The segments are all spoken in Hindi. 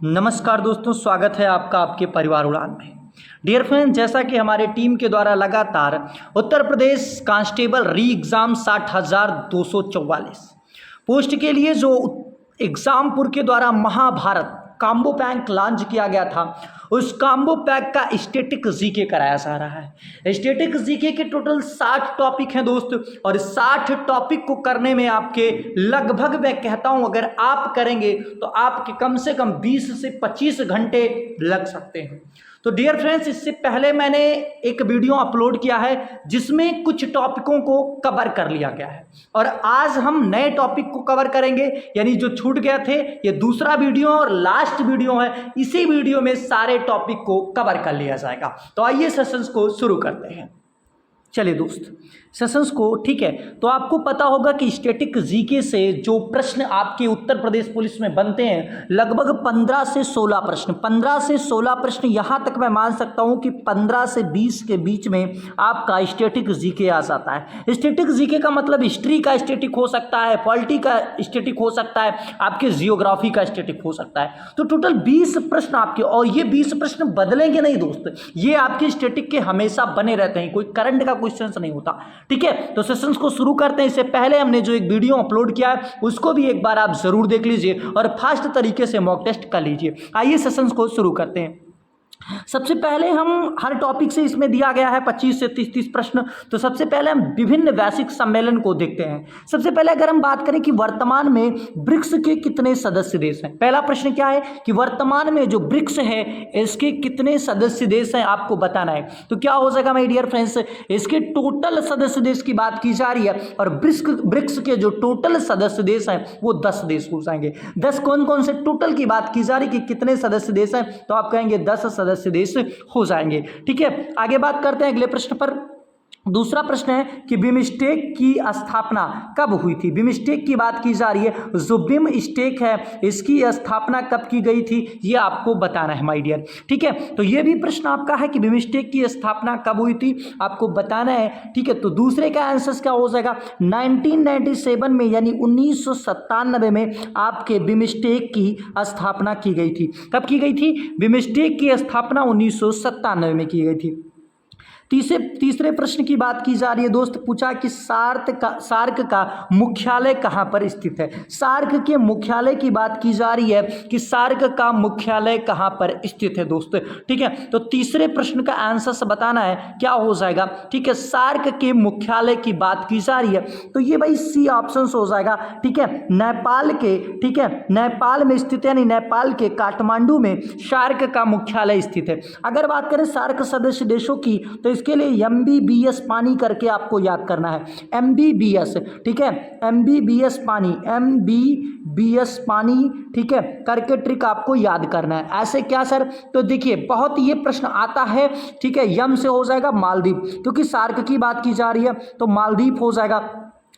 नमस्कार दोस्तों, स्वागत है आपका आपके परिवार उड़ान में। डियर फ्रेंड, जैसा कि हमारे टीम के द्वारा लगातार उत्तर प्रदेश कांस्टेबल री एग्ज़ाम 60,244 पोस्ट के लिए जो एग्ज़ामपुर के द्वारा महाभारत कॉम्बो पैक लॉन्च किया गया था, उस कॉम्बो पैक का स्टैटिक जीके कराया जा रहा है। स्टैटिक जीके के टोटल 60 टॉपिक हैं दोस्त, और 60 टॉपिक को करने में आपके लगभग मैं कहता हूं अगर आप करेंगे तो आपके कम से कम 20 से 25 घंटे लग सकते हैं। तो डियर फ्रेंड्स, इससे पहले मैंने एक वीडियो अपलोड किया है जिसमें कुछ टॉपिकों को कवर कर लिया गया है, और आज हम नए टॉपिक को कवर करेंगे, यानी जो छूट गए थे। ये दूसरा वीडियो और लास्ट वीडियो है, इसी वीडियो में सारे टॉपिक को कवर कर लिया जाएगा। तो आइए सेशंस को शुरू करते हैं। चलिए दोस्त, सेशंस को ठीक है। तो आपको पता होगा कि स्टैटिक जीके से जो प्रश्न आपके उत्तर प्रदेश पुलिस में बनते हैं, लगभग 15 से 16 प्रश्न, 15 से 16 प्रश्न, यहाँ तक मैं मान सकता हूँ कि 15 से 20 के बीच में आपका स्टैटिक जीके आ जाता है। स्टैटिक जीके का मतलब हिस्ट्री का स्टैटिक हो सकता है, पॉलिटी का स्टैटिक हो सकता है, आपके जियोग्राफी का स्टैटिक हो सकता है। तो टोटल 20 प्रश्न आपके, और ये 20 प्रश्न बदलेंगे नहीं दोस्त, ये आपके स्टैटिक के हमेशा बने रहते हैं, कोई करंट का क्वेश्चन नहीं होता। ठीक है, तो सेशंस को शुरू करते हैं। इससे पहले हमने जो एक वीडियो अपलोड किया है उसको भी एक बार आप जरूर देख लीजिए और फास्ट तरीके से मॉक टेस्ट कर लीजिए। आइए सेशंस को शुरू करते हैं। सबसे पहले हम हर टॉपिक से, इसमें दिया गया है 25 से 30 प्रश्न। तो सबसे पहले हम विभिन्न वैश्विक सम्मेलन को देखते हैं। सबसे पहले अगर हम बात करें कि वर्तमान में ब्रिक्स के कितने सदस्य देश हैं, पहला प्रश्न क्या है कि वर्तमान में जो ब्रिक्स है इसके कितने सदस्य देश हैं, आपको बताना है। तो क्या हो जाएगा माय डियर फ्रेंड्स, इसके टोटल सदस्य देश की बात की जा रही है, और ब्रिक्स के जो टोटल सदस्य देश हैं वो 10 देश हो जाएंगे। 10 कौन कौन से टोटल की बात की जा रही है कि कितने सदस्य देश हैं, तो आप कहेंगे 10 सदस्य देश हो जाएंगे। ठीक है, आगे बात करते हैं अगले प्रश्न पर। दूसरा प्रश्न है कि बिमस्टेक की स्थापना कब हुई थी। बिमस्टेक की बात की जा रही है, जो बिमस्टेक है इसकी स्थापना कब की गई थी, ये आपको बताना है माय डियर। ठीक है, तो ये भी प्रश्न आपका है कि बिमस्टेक की स्थापना कब हुई थी, आपको बताना है। ठीक है, तो दूसरे का आंसर क्या हो जाएगा, 1997 में, यानी 1997 में आपके बिमस्टेक की स्थापना की गई थी। कब की गई थी, बिमस्टेक की स्थापना 1997 में की गई थी। तीसरे प्रश्न की बात की जा रही है दोस्त, पूछा कि सार्क का मुख्यालय कहाँ पर स्थित है। सार्क के मुख्यालय की बात की जा रही है कि सार्क का मुख्यालय कहाँ पर स्थित है दोस्त। ठीक है, तो तीसरे प्रश्न का आंसर बताना है, क्या हो जाएगा। ठीक है, सार्क के मुख्यालय की बात की जा रही है, तो ये भाई सी ऑप्शन हो जाएगा। ठीक है, नेपाल के, ठीक है, नेपाल में स्थित, यानी नेपाल के काठमांडू में सार्क का मुख्यालय स्थित है। अगर बात करें सार्क सदस्य देशों की, तो इसके लिए MBBS पानी करके आपको याद करना है, MBBS। ठीक है, MBBS पानी, MBBS पानी, ठीक है, करके ट्रिक आपको याद करना है। ऐसे क्या सर, तो देखिए बहुत ये प्रश्न आता है। ठीक है, यम से हो जाएगा मालदीव, क्योंकि सार्क की बात की जा रही है तो मालदीव हो जाएगा।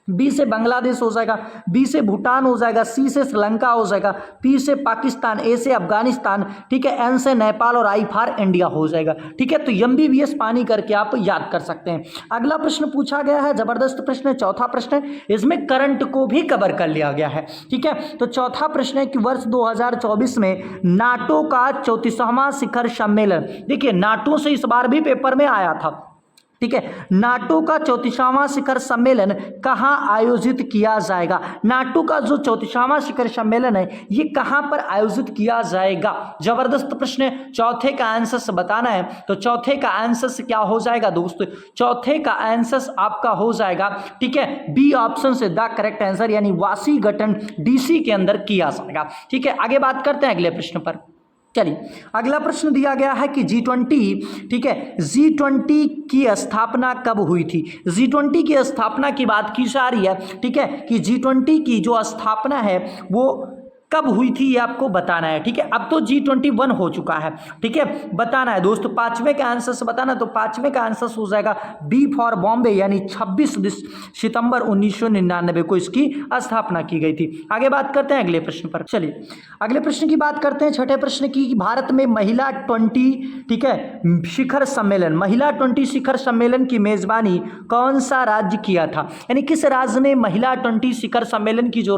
बी से बांग्लादेश हो जाएगा, बी से भूटान हो जाएगा, सी से श्रीलंका हो जाएगा, पी से पाकिस्तान, ए से अफगानिस्तान, ठीक है, एन से नेपाल, और आई फॉर इंडिया हो जाएगा। ठीक है, तो MBBS पानी करके आप याद कर सकते हैं। अगला प्रश्न पूछा गया है, जबरदस्त प्रश्न है, चौथा प्रश्न है, इसमें करंट को भी कवर कर लिया गया है। ठीक है, तो चौथा प्रश्न है कि वर्ष 2024 में नाटो का 34वां शिखर सम्मेलन, देखिए नाटो से इस बार भी पेपर में आया था। ठीक है, नाटो का 34वां शिखर सम्मेलन कहाँ आयोजित किया जाएगा। नाटो का जो 34वां शिखर सम्मेलन है ये कहाँ पर आयोजित किया जाएगा। जबरदस्त प्रश्न है, चौथे का आंसर बताना है। तो चौथे का आंसर क्या हो जाएगा दोस्त, चौथे का आंसर आपका हो जाएगा, ठीक है, बी ऑप्शन से द करेक्ट आंसर, यानी वाशिंगटन DC के अंदर किया जाएगा। ठीक है, आगे बात करते हैं अगले प्रश्न पर। चलिए, अगला प्रश्न दिया गया है कि G20, ठीक है, G20 की स्थापना कब हुई थी। G20 की स्थापना की बात की जा रही है। ठीक है, कि G20 की जो स्थापना है वो कब हुई थी, ये आपको बताना है। ठीक है, अब तो G21 हो चुका है। ठीक है, बताना है दोस्तों, पांचवें का आंसर से बताना, तो पांचवें का आंसर हो जाएगा बी फॉर बॉम्बे, यानी 26 सितंबर 1999 को इसकी स्थापना की गई थी। आगे बात करते हैं अगले प्रश्न पर। चलिए, अगले प्रश्न की बात करते हैं, छठे प्रश्न की। भारत में महिला 20, ठीक है, शिखर सम्मेलन, महिला 20 शिखर सम्मेलन की मेजबानी कौन सा राज्य किया था, यानी किस राज्य ने महिला 20 शिखर सम्मेलन की जो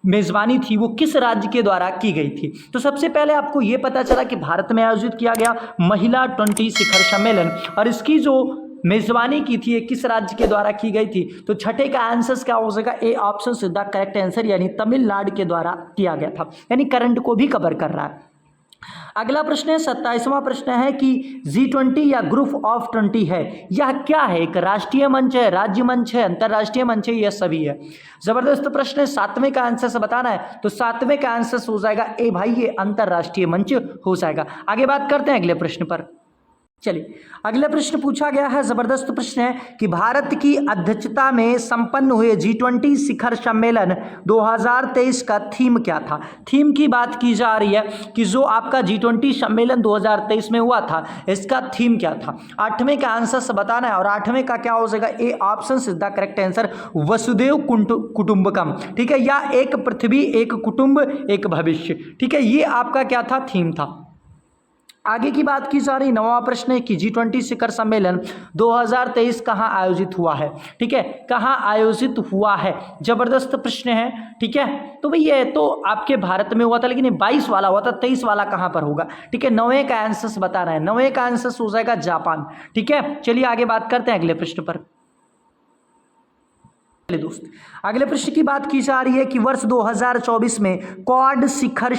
मेज़बानी थी वो किस राज्य के द्वारा की गई थी? तो सबसे पहले आपको ये पता चला कि भारत में आयोजित किया गया महिला 20 शिखर सम्मेलन, और इसकी जो मेज़बानी की थी ये किस राज्य के द्वारा की गई थी? तो छठे का आंसर क्या हो जाएगा? A option is the correct answer, यानी तमिलनाडु के द्वारा किया गया था, यानी करंट को भी कवर कर रहा है। अगला प्रश्न है 27वां प्रश्न है कि G20 या ग्रुप ऑफ 20 है, यह क्या है? एक राष्ट्रीय मंच है, राज्य मंच है, अंतर्राष्ट्रीय मंच है, यह सभी है। जबरदस्त प्रश्न है। 7वें का आंसर से बताना है, तो 7वें का आंसर हो जाएगा ए भाई, ये अंतर्राष्ट्रीय मंच हो जाएगा। आगे बात करते हैं अगले प्रश्न पर। चलिए, अगला प्रश्न पूछा गया है, जबरदस्त प्रश्न है कि भारत की अध्यक्षता में संपन्न हुए G20 शिखर सम्मेलन 2023 का थीम क्या था? थीम की बात की जा रही है कि जो आपका G20 सम्मेलन 2023 में हुआ था, इसका थीम क्या था? 8वें का आंसर से बताना है, और 8वें का क्या हो जाएगा? A option is the correct answer, वसुदेव कुटुंबकम, ठीक है, या एक पृथ्वी एक कुटुंब एक भविष्य, ठीक है, ये आपका क्या था? थीम था। आगे की बात की जा रही 9वां प्रश्न है कि G20 शिखर सम्मेलन 2023 कहाँ आयोजित हुआ है? ठीक है, कहाँ आयोजित हुआ है? जबरदस्त प्रश्न है, ठीक है। तो भाई ये तो आपके भारत में हुआ था, लेकिन ये 22 वाला हुआ था, 23 वाला कहाँ पर होगा? ठीक है, 9वें का आंसर बता रहे हैं, 9वें का आंसर हो जाएगा जापान, ठीक है। चलिए आगे बात करते हैं अगले प्रश्न पर। दोस्त, अगले प्रश्न की बात की जा रही है कि वर्ष 2024 में क्वाड शिखर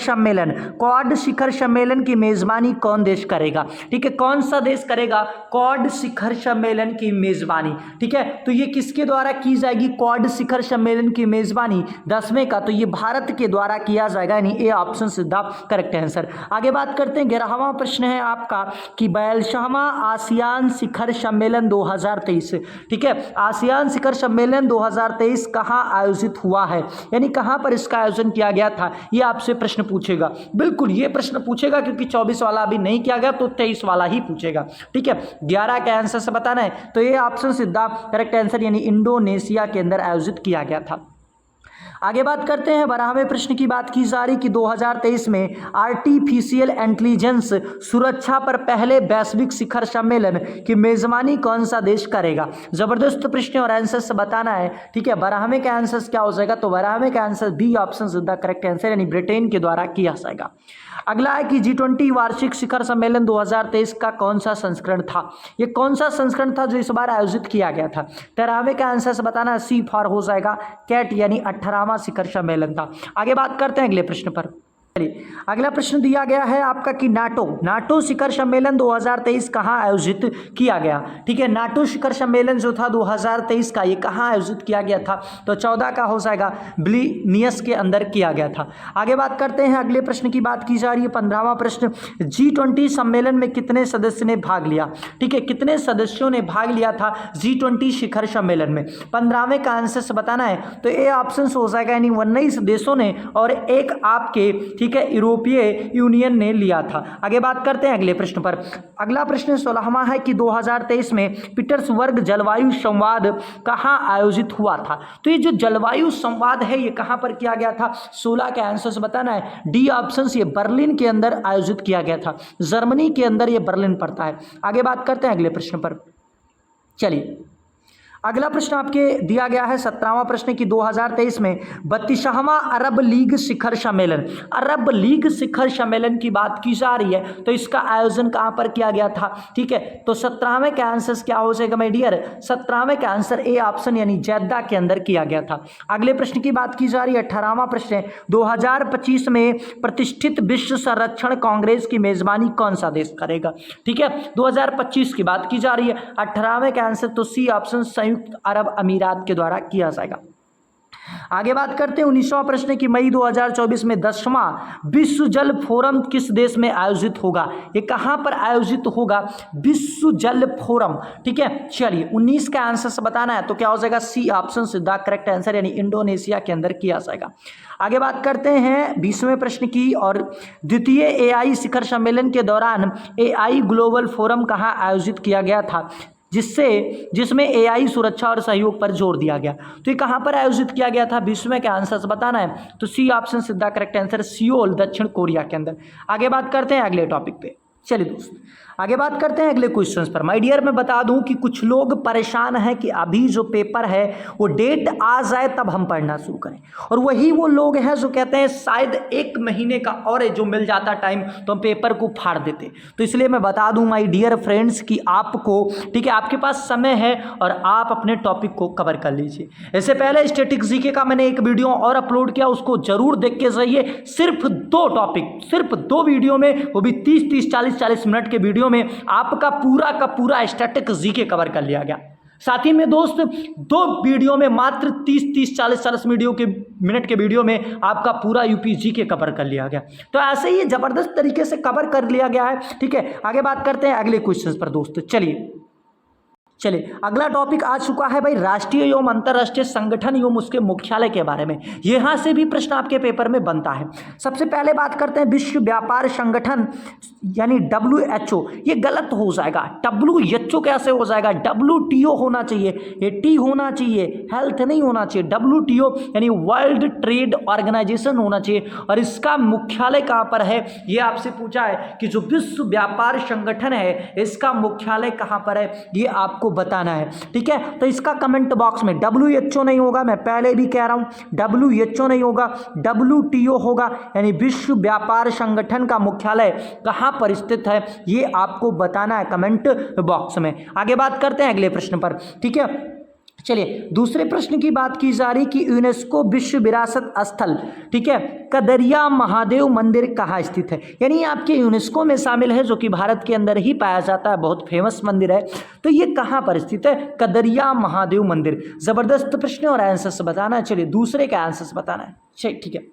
सम्मेलन की मेजबानी कौन देश करेगा? ठीक है, कौन सा देश करेगा क्वाड शिखर सम्मेलन की मेजबानी? ठीक है, तो ये किसके द्वारा की जाएगी क्वाड शिखर सम्मेलन की मेजबानी? 10वें का, तो ये भारत के द्वारा किया जाएगा, यानी ए option is the correct answer. आगे बात करते हैं 11वां प्रश्न है आपका कि 42वां आसियान शिखर सम्मेलन 2023, ठीक है, आसियान शिखर सम्मेलन 2023 कहाँ आयोजित हुआ है, यानी कहाँ पर इसका आयोजन किया गया था? ये आपसे प्रश्न पूछेगा, बिल्कुल ये प्रश्न पूछेगा, क्योंकि 24 वाला अभी नहीं किया गया तो 23 वाला ही पूछेगा, ठीक है। 11 के आंसर से बताना है, तो ये ऑप्शन सीधा करेक्ट आंसर, यानी इंडोनेशिया के अंदर आयोजित किया गया था। आगे बात करते हैं 12वें प्रश्न की बात की जा रही कि 2023 में आर्टिफिशियल इंटेलिजेंस सुरक्षा पर पहले वैश्विक शिखर सम्मेलन की मेजबानी कौन सा देश करेगा? जबरदस्त प्रश्न और आंसर से बताना है, ठीक है। 12वें का आंसर क्या हो जाएगा? तो 12वें का answer B option is the correct answer, यानी ब्रिटेन के द्वारा किया जाएगा। अगला है कि G20 वार्षिक शिखर सम्मेलन 2023 का कौन सा संस्करण था? ये कौन सा संस्करण था जो इस बार आयोजित किया गया था? 13वें का आंसर से बताना, सी फॉर हो जाएगा कैट, यानी 18वां शिखर सम्मेलन था। आगे बात करते हैं अगले प्रश्न पर। चलिए, अगला प्रश्न दिया गया है आपका कि नाटो शिखर सम्मेलन 2023 कहाँ आयोजित किया गया? ठीक है, नाटो शिखर सम्मेलन जो था 2023 का, ये कहाँ आयोजित किया गया था? तो 14 का हो जाएगा, विल्नियस के अंदर किया गया था। आगे बात करते हैं अगले प्रश्न की बात की जा रही है 15वां प्रश्न, G20 सम्मेलन में कितने सदस्य ने भाग लिया? ठीक है, कितने सदस्यों ने भाग लिया था G20 शिखर सम्मेलन में? 15वें का आंसर से बताना है, तो ए ऑप्शन हो जाएगा, यानी 19 देशों ने और एक आपके, ठीक है, यूरोपीय यूनियन ने लिया था। आगे बात करते हैं अगले प्रश्न पर। अगला प्रश्न 16वां है कि 2023 में पीटर्सबर्ग जलवायु संवाद कहाँ आयोजित हुआ था? तो ये जो जलवायु संवाद है ये कहाँ पर किया गया था? 16 के आंसर से बताना है, डी ऑप्शन, ये बर्लिन के अंदर आयोजित किया गया था, जर्मनी के अंदर ये बर्लिन पड़ता है। आगे बात करते हैं अगले प्रश्न पर। चलिए, अगला प्रश्न आपके दिया गया है 17वां प्रश्न की 2023 में 32वां अरब लीग शिखर सम्मेलन, अरब लीग शिखर सम्मेलन की बात की जा रही है, तो इसका आयोजन कहां पर किया गया था? ठीक है, तो 17वें का आंसर क्या हो जाएगा माय डियर? 17वें का आंसर ए ऑप्शन, यानी जेद्दा के अंदर किया गया था। अगले प्रश्न की बात की जा रही है 18वां प्रश्न, 2025 में प्रतिष्ठित विश्व संरक्षण कांग्रेस की मेजबानी कौन सा देश करेगा? ठीक है, 2025 की बात की जा रही है। 18वें का आंसर तो सी ऑप्शन, संयुक्त अरब अमीरात के द्वारा किया जाएगा। आगे बात करते हैं 19वां प्रश्न की मई 2024 में 10वां विश्व जल फोरम किस देश में आयोजित होगा? ये कहां पर आयोजित होगा? विश्व जल फोरम, ठीक है। चलिए, 19 का आंसर से बताना है, तो क्या हो जाएगा? सी ऑप्शन सीधा करेक्ट आंसर, यानी इंडोनेशिया के अंदर किया जाएगा। आगे बात करते हैं 20वें प्रश्न की, और द्वितीय एआई शिखर सम्मेलन के दौरान एआई ग्लोबल फोरम कहां आयोजित किया गया था, जिसमें एआई सुरक्षा और सहयोग पर जोर दिया गया? तो ये कहां पर आयोजित किया गया था? 20वें के आंसर से बताना है, तो सी ऑप्शन सीधा करेक्ट आंसर, सियोल दक्षिण कोरिया के अंदर। आगे बात करते हैं अगले टॉपिक पे। चलिए दोस्त आगे बात करते हैं अगले क्वेश्चंस पर। माय डियर मैं बता दूं कि कुछ लोग परेशान हैं कि अभी जो पेपर है वो डेट आ जाए तब हम पढ़ना शुरू करें, और वही वो लोग हैं जो कहते हैं शायद 1 महीने का और जो मिल जाता टाइम तो हम पेपर को फाड़ देते। तो इसलिए मैं बता दूं माय डियर फ्रेंड्स कि आपको ठीक है आपके पास समय है और आप अपने टॉपिक को कवर कर लीजिए। इससे पहले स्टैटिक जीके का मैंने एक वीडियो और अपलोड किया, उसको जरूर देख के जाइए। सिर्फ 2 टॉपिक, सिर्फ 2 वीडियो में, वो भी 30-30 40-40 मिनट के वीडियो में आपका पूरा का पूरा स्टैटिक जीके कवर कर लिया गया। साथ ही में दोस्त 2 वीडियो में मात्र 30-30 40-40 मिनट के वीडियो में आपका पूरा यूपी जीके कवर कर लिया गया। तो ऐसे ही जबरदस्त तरीके से कवर कर लिया गया है। ठीक है आगे बात करते हैं अगले क्वेश्चन पर दोस्त। चलिए अगला टॉपिक आ चुका है भाई राष्ट्रीय एवं अंतर्राष्ट्रीय संगठन एवं उसके मुख्यालय के बारे में। यहां से भी प्रश्न आपके पेपर में बनता है। सबसे पहले बात करते हैं विश्व व्यापार संगठन यानी WHO। ये गलत हो जाएगा, WHO कैसे हो जाएगा? WTO होना चाहिए, ये T होना चाहिए, हेल्थ नहीं होना चाहिए। WTO यानी वर्ल्ड ट्रेड ऑर्गेनाइजेशन होना चाहिए। और इसका मुख्यालय कहाँ पर है ये आपसे पूछा है कि जो विश्व व्यापार संगठन है इसका मुख्यालय कहाँ पर है ये आपको बताना है। ठीक है तो इसका कमेंट बॉक्स में WHO नहीं होगा, मैं पहले भी कह रहा हूं WHO नहीं होगा, WTO होगा यानी विश्व व्यापार संगठन का मुख्यालय कहां पर स्थित है ये आपको बताना है कमेंट बॉक्स में। आगे बात करते हैं अगले प्रश्न पर। ठीक है चलिए दूसरे प्रश्न की बात की जा रही कि यूनेस्को विश्व विरासत स्थल ठीक है कदरिया महादेव मंदिर कहाँ स्थित है, यानी आपके यूनेस्को में शामिल है जो कि भारत के अंदर ही पाया जाता है, बहुत फेमस मंदिर है। तो ये कहाँ पर स्थित है? कदरिया महादेव मंदिर। जबरदस्त प्रश्न और आंसर्स बताना है। चलिए दूसरे का आंसर्स बताना है। चलिए ठीक है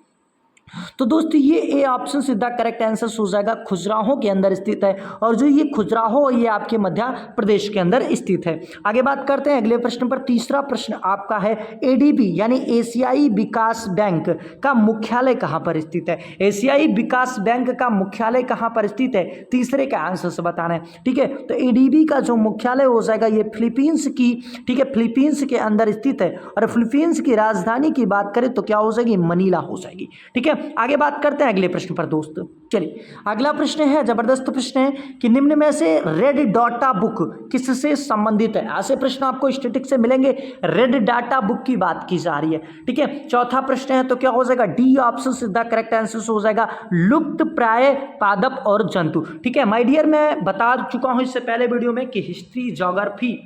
तो दोस्तों ये ए ऑप्शन सीधा करेक्ट आंसर हो जाएगा, खजुराहो के अंदर स्थित है। और जो ये खजुराहो ये आपके मध्य प्रदेश के अंदर स्थित है। आगे बात करते हैं अगले प्रश्न पर। तीसरा प्रश्न आपका है ADB यानी एशियाई विकास बैंक का मुख्यालय कहाँ पर स्थित है? एशियाई विकास बैंक का मुख्यालय कहाँ पर स्थित है? तीसरे का आंसर से बताना है। ठीक है तो ADB का जो मुख्यालय हो जाएगा ये फिलीपींस की ठीक है फिलीपींस के अंदर स्थित है। और फिलीपींस की राजधानी की बात करें तो क्या हो जाएगी? मनीला हो जाएगी। ठीक है आगे बात करते हैं अगले प्रश्न पर दोस्तों। चलिए अगला प्रश्न है जबरदस्त प्रश्न है कि निम्न में से रेड डाटा बुक किससे संबंधित है? ऐसे प्रश्न आपको स्टैटिक से मिलेंगे। रेड डाटा बुक की बात की जा रही है। ठीक है चौथा प्रश्न है तो क्या हो जाएगा? डी ऑप्शन सीधा करेक्ट आंसर हो जाएगा, लुप्त प्राय पादप और जंतु। ठीक है माय डियर मैं बता चुका हूं इससे पहले वीडियो में कि हिस्ट्री ज्योग्राफी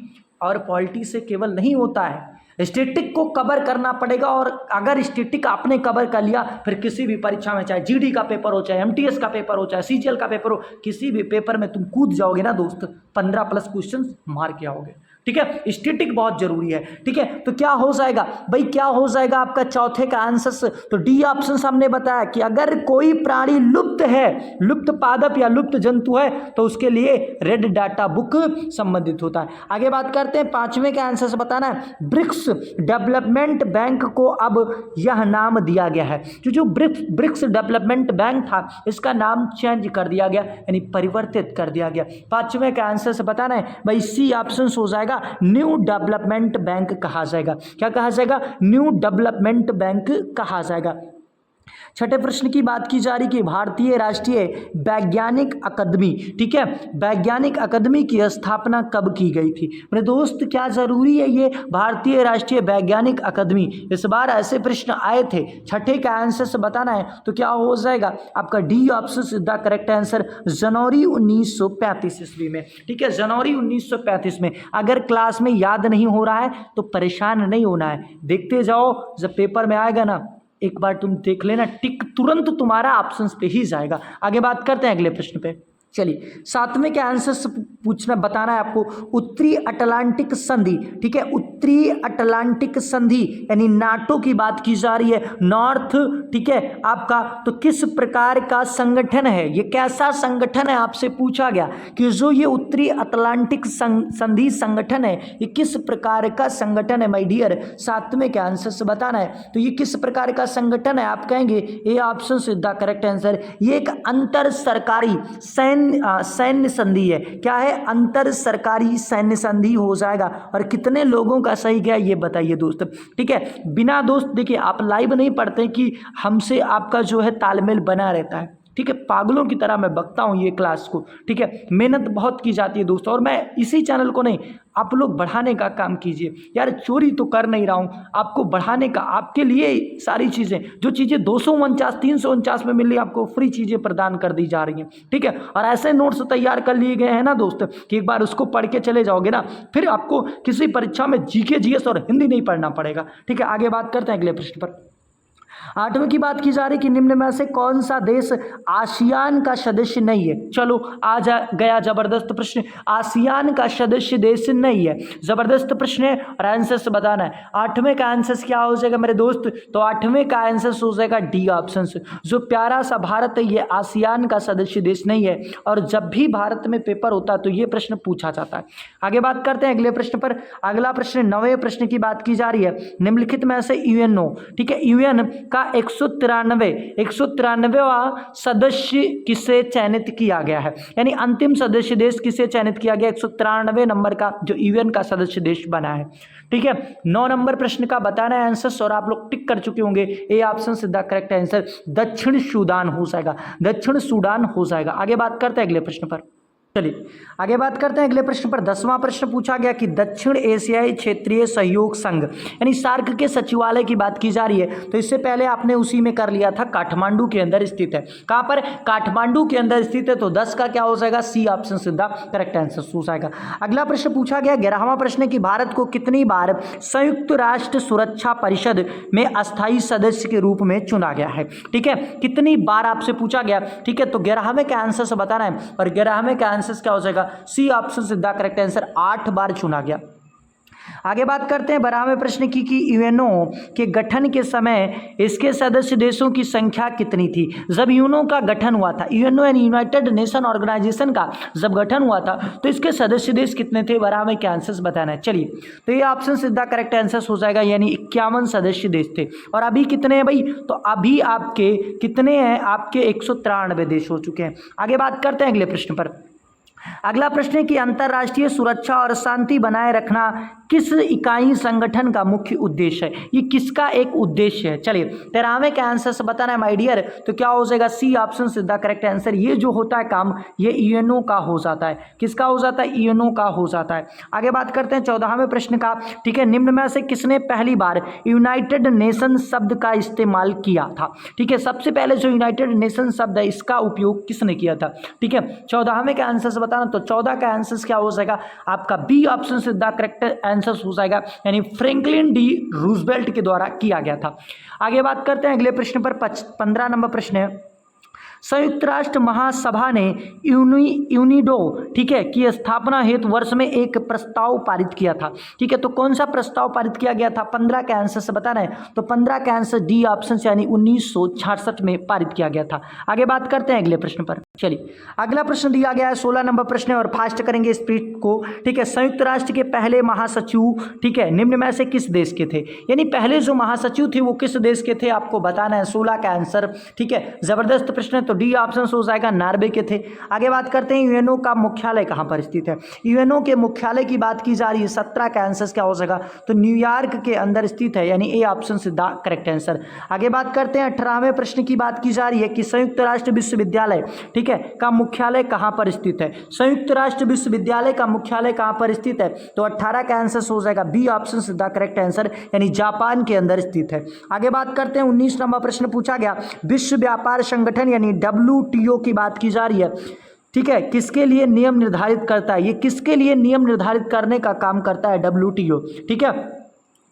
और पॉलिटी से केवल नहीं होता है, स्टैटिक को कवर करना पड़ेगा। और अगर स्टैटिक आपने कवर कर लिया फिर किसी भी परीक्षा में चाहे GD का पेपर हो, चाहे MTS का पेपर हो, चाहे CGL का पेपर हो, किसी भी पेपर में तुम कूद जाओगे ना दोस्त, 15+ क्वेश्चन मार के आओगे। ठीक है स्टैटिक बहुत जरूरी है। ठीक है तो क्या हो जाएगा भाई? क्या हो जाएगा आपका चौथे का आंसर? तो डी ऑप्शन हमने बताया कि अगर कोई प्राणी लुप्त है, लुप्त पादप या लुप्त जंतु है तो उसके लिए रेड डाटा बुक संबंधित होता है। आगे बात करते हैं पांचवें का आंसर बताना है। ब्रिक्स डेवलपमेंट बैंक को अब यह नाम दिया गया है। जो ब्रिक्स डेवलपमेंट बैंक था इसका नाम चेंज कर दिया गया यानी परिवर्तित कर दिया गया। पांचवें का आंसर बताना है भाई, सी ऑप्शन हो जाएगा न्यू डेवलपमेंट बैंक कहा जाएगा। क्या कहा जाएगा? न्यू डेवलपमेंट बैंक कहा जाएगा। छठे प्रश्न की बात की जा रही कि भारतीय राष्ट्रीय वैज्ञानिक अकादमी ठीक है वैज्ञानिक अकादमी की स्थापना कब की गई थी? मेरे दोस्त क्या जरूरी है ये भारतीय राष्ट्रीय वैज्ञानिक अकादमी? इस बार ऐसे प्रश्न आए थे। छठे का आंसर से बताना है तो क्या हो जाएगा आपका? डी ऑप्शन सीधा करेक्ट आंसर, जनवरी 1935 ईस्वी में। ठीक है जनवरी 1935 में। अगर क्लास में याद नहीं हो रहा है तो परेशान नहीं होना है, देखते जाओ, जब पेपर में आएगा ना एक बार तुम देख लेना, टिक तुरंत तुम्हारा ऑप्शंस पे ही जाएगा। आगे बात करते हैं अगले प्रश्न पे। चलिए सातवें के आंसर पूछना बताना है आपको। उत्तरी अटलांटिक संधि ठीक है उत्तरी अटलांटिक संधि यानी नाटो की बात की जा रही है, नॉर्थ ठीक है आपका। तो किस प्रकार का संगठन है ये? कैसा संगठन है आपसे पूछा गया कि जो ये उत्तरी अटलांटिक संधि संगठन है ये किस प्रकार का संगठन है माय डियर? सातवें के आंसर से बताना है। तो ये किस प्रकार का संगठन है? आप कहेंगे ए ऑप्शन सीधा करेक्ट आंसर, ये एक अंतर सरकारी सैन्य संधि है। क्या है? अंतर सरकारी सैन्य संधि हो जाएगा। और कितने लोगों का सही गया ये बताइए दोस्त। ठीक है बिना दोस्त देखिए आप लाइव नहीं पढ़ते कि हमसे आपका जो है तालमेल बना रहता है। ठीक है, पागलों की तरह मैं बकता हूँ ये क्लास को, ठीक है, मेहनत बहुत की जाती है दोस्तों, और मैं इसी चैनल को नहीं, आप लोग बढ़ाने का काम कीजिए यार। चोरी तो कर नहीं रहा हूँ, आपको बढ़ाने का, आपके लिए सारी चीज़ें, जो चीज़ें 249 349 में मिल रही, आपको फ्री चीज़ें प्रदान कर दी जा रही हैं, ठीक है। और ऐसे नोट्स तैयार कर लिए गए हैं ना दोस्त कि एक बार उसको पढ़ के चले जाओगे ना, फिर आपको किसी परीक्षा में जीके जीएस और हिंदी नहीं पढ़ना पड़ेगा, ठीक है। आगे बात करते हैं अगले प्रश्न पर। 8वें की बात की जा रही कि निम्न में से कौन सा देश आसियान का सदस्य नहीं है। चलो आ जा गया जबरदस्त प्रश्न, आसियान का सदस्य देश नहीं है, जबरदस्त प्रश्न है और आंसर बताना है। 8वें का आंसर क्या हो जाएगा मेरे दोस्त, तो 8वें का आंसर हो जाएगा डी ऑप्शन, जो प्यारा सा भारत है ये आसियान का सदस्य देश नहीं है, और जब भी भारत में पेपर होता है तो ये प्रश्न पूछा जाता है। आगे बात करते हैं अगले प्रश्न पर। अगला प्रश्न 9वें प्रश्न की बात की जा रही है, निम्नलिखित में से यूएनओ, ठीक है, यूएन का 193वां सदस्य किसे चयनित किया गया है, यानी अंतिम सदस्य देश किसे चयनित किया गया, 193 नंबर का जो यूएन का सदस्य देश बना है, ठीक है। 9 नंबर प्रश्न का बताना है आंसर, और आप लोग टिक कर चुके होंगे, ए ऑप्शन सीधा करेक्ट आंसर दक्षिण सूडान हो जाएगा, दक्षिण सूडान हो जाएगा। आगे बात करते हैं अगले प्रश्न पर। चलिए आगे बात करते हैं अगले प्रश्न पर। 10वां प्रश्न पूछा गया कि दक्षिण एशियाई क्षेत्रीय सहयोग संघ यानी सार्क के सचिवालय की बात की जा रही है, तो इससे पहले आपने उसी में कर लिया था, काठमांडू के अंदर स्थित है। कहां पर, काठमांडू के अंदर स्थित है, तो 10 का क्या हो जाएगा, सी ऑप्शन सीधा करेक्ट आंसर हो जाएगा। अगला प्रश्न पूछा गया 11वां प्रश्न कि भारत को कितनी बार संयुक्त राष्ट्र सुरक्षा परिषद में अस्थायी सदस्य के रूप में चुना गया है, ठीक है, कितनी बार आपसे पूछा गया, ठीक है। तो 11वें के आंसर से बताना है, और 11वें का आंसर क्या हो जाएगा, सी ऑप्शन सीधा करेक्ट आंसर 8 बार चुना गया। आगे बात करते हैं 12वें प्रश्न की कि यूएनओ के गठन के समय इसके सदस्य देशों की संख्या कितनी थी। जब यूएनओ का गठन हुआ था, यूएनओ यानी यूनाइटेड नेशन ऑर्गेनाइजेशन का जब गठन हुआ था, तो इसके सदस्य देश कितने थे, 12वें के आंसर्स बताना है। चलिए तो ये ऑप्शन सीधा करेक्ट आंसर हो जाएगा, यानी 51 सदस्य देश थे। और अभी कितने हैं भाई, तो अभी आपके कितने हैं, आपके 193 देश हो चुके हैं। आगे बात करते हैं अगले प्रश्न पर। अगला प्रश्न है कि अंतर्राष्ट्रीय सुरक्षा और शांति बनाए रखना किस इकाई संगठन का मुख्य उद्देश्य है, ये किसका एक उद्देश्य है। चलिए 13वें के आंसर से बताना है माय डियर, तो क्या हो जाएगा, सी ऑप्शन सीधा करेक्ट आंसर। ये जो होता है काम ये यूएनओ का हो जाता है, किसका हो जाता है, यूएनओ का हो जाता है। आगे बात करते हैं 14वें प्रश्न का, ठीक है, निम्न में से किसने पहली बार यूनाइटेड नेशन शब्द का इस्तेमाल किया था, ठीक है, सबसे पहले जो यूनाइटेड नेशन शब्द है इसका उपयोग किसने किया था, ठीक है। 14वें के आंसर से बताना, तो 14 का आंसर क्या हो जाएगा आपका, बी ऑप्शन सीधा करेक्ट आंसर हो जाएगा, यानी फ्रैंकलिन डी रूजवेल्ट के द्वारा किया गया था। आगे बात करते हैं अगले प्रश्न पर। 15 नंबर प्रश्न है, संयुक्त राष्ट्र महासभा ने यूनिडो, ठीक है, की स्थापना हेतु वर्ष में एक प्रस्ताव पारित किया था, ठीक है, तो कौन सा प्रस्ताव पारित किया गया था, 15 के आंसर से बताना है, तो 15 का आंसर डी ऑप्शन यानी 1966 में पारित किया गया था। आगे बात करते हैं अगले प्रश्न पर। चलिए अगला प्रश्न दिया गया है 16 नंबर प्रश्न है, और फास्ट करेंगे स्पीड को, ठीक है। संयुक्त राष्ट्र के पहले महासचिव, ठीक है, निम्न में से किस देश के थे, यानी पहले जो महासचिव थे वो किस देश के थे आपको बताना है, 16 का आंसर, ठीक है। जबरदस्त प्रश्न है, तो डी ऑप्शन हो जाएगा नॉर्वे के थे। आगे बात करते हैं यूएनओ का मुख्यालय कहां पर स्थित है, यूएनओ के मुख्यालय की बात की जा रही है, 17 का आंसर क्या हो जाएगा, तो न्यूयॉर्क के अंदर स्थित है, यानी ए ऑप्शन सीधा करेक्ट आंसर। आगे बात करते हैं 18वें प्रश्न की बात की जा रही है कि संयुक्त राष्ट्र विश्वविद्यालय, ठीक है, का मुख्यालय कहां पर स्थित है, संयुक्त राष्ट्र विश्वविद्यालय का मुख्यालय कहां पर स्थित है, तो 18 का आंसर हो जाएगा बी ऑप्शन सीधा करेक्ट आंसर, यानी जापान के अंदर स्थित है। आगे बात करते हैं 19 नंबर प्रश्न पूछा गया, विश्व व्यापार संगठन यानी WTO की बात की जा रही है, ठीक है, किसके लिए नियम निर्धारित करता है, ये किसके लिए नियम निर्धारित करने का काम करता है WTO, ठीक है,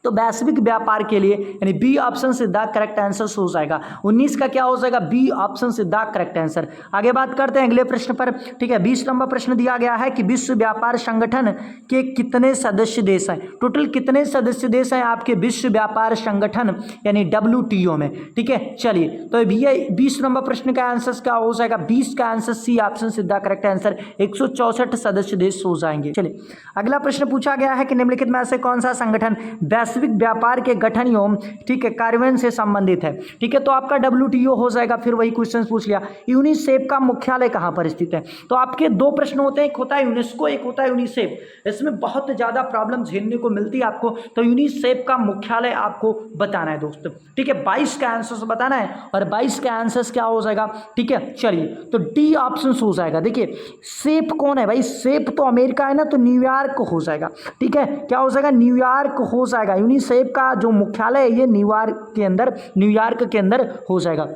तो वैश्विक व्यापार के लिए, यानी बी ऑप्शन सीधा करेक्ट आंसर हो जाएगा। 19 का क्या हो जाएगा, बी ऑप्शन सीधा करेक्ट आंसर। आगे बात करते हैं अगले प्रश्न पर, ठीक है। 20 नंबर प्रश्न दिया गया है कि विश्व व्यापार संगठन के कितने सदस्य देश हैं, टोटल कितने सदस्य देश हैं आपके विश्व व्यापार संगठन यानी WTO में, ठीक है। चलिए तो भैया 20 नंबर प्रश्न का आंसर क्या हो जाएगा, 20 का आंसर सी ऑप्शन सीधा करेक्ट आंसर, 164 सदस्य देश हो जाएंगे। चलिए अगला प्रश्न पूछा गया है कि निम्नलिखित में से कौन सा संगठन वैश्विक व्यापार के गठन एवं ठीक है कार्यान्वयन से संबंधित है। ठीक है, तो आपका WTO हो जाएगा। फिर वही क्वेश्चन पूछ लिया, यूनिसेफ का मुख्यालय कहाँ पर स्थित है। तो आपके दो प्रश्न होते हैं, एक होता है यूनेस्को, एक होता है यूनिसेफ। इसमें बहुत ज़्यादा प्रॉब्लम झेलने को मिलती है आपको, तो यूनिसेफ का मुख्यालय आपको बताना है दोस्तों। ठीक है, 22 का आंसर बताना है और 22 का आंसर क्या हो जाएगा। ठीक है, चलिए तो डी ऑप्शन हो जाएगा। देखिए सेफ कौन है भाई, सेफ तो अमेरिका है ना, तो न्यूयॉर्क हो जाएगा। ठीक है, क्या हो जाएगा, न्यूयॉर्क हो जाएगा। यूनिसेफ का जो मुख्यालय है ये न्यूयॉर्क के अंदर हो जाएगा।